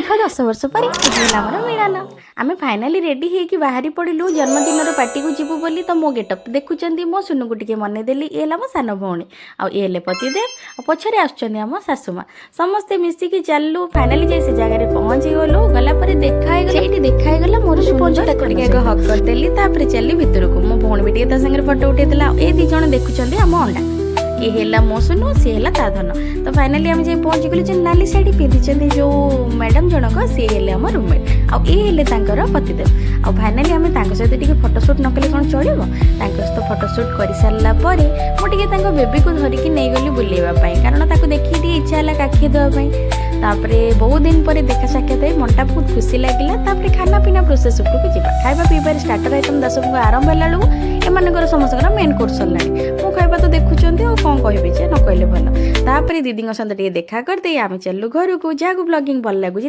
दीर्घ 10 वर्ष पर आमर मिलन आम फाइनाली रेडी होगी बाहरी पड़ू जन्मदिन पार्टी को जीवु बोली तो मो गेटअप देखुं मो सुनु को टे मनदेली ये मो सान भौणी आए पतिदेव पछरे आम सासुमा समस्ते मिसिकी चलू फाइनाली जाए से जगह पहुँची गलु गलापर देखागला मोर हक करदेली चली भितर को मो भौणी भी ता सागर फटो उठेला ये दी जन देखुं आम अंडा ये है मो सुनु सी है ता धन तो फाइनाली आम जाए पहुँची गलु नाली शाढ़ी पिंधि जो मैडम जनक सी है आम रूममेट आए पतिदेव आ फाइनाली आम सहित फोटोशूट न कले कौन चलो सहित फोटोशूट कर सारापर मुझे बेबी को धरिकी नहीं गली बुलेवाई कारण ताको देखिए इच्छा है काखी देवाई तापरे बहुत दिन पर देखा साक्षात है मनटा बहुत खुशी लगे खाना पीना प्रोसेस उपरको जी खाଇବା पीबार स्टार्टर आइटम 10 को आरंभ है एम समस्त मेन कोर्स सरला मो खाଇବା तो देखुं कौन कहे जे न कहले भल तापर दीदी सहित देखा करदे आम चलू घर को जहाँ ब्लॉगिंग भल लगुच।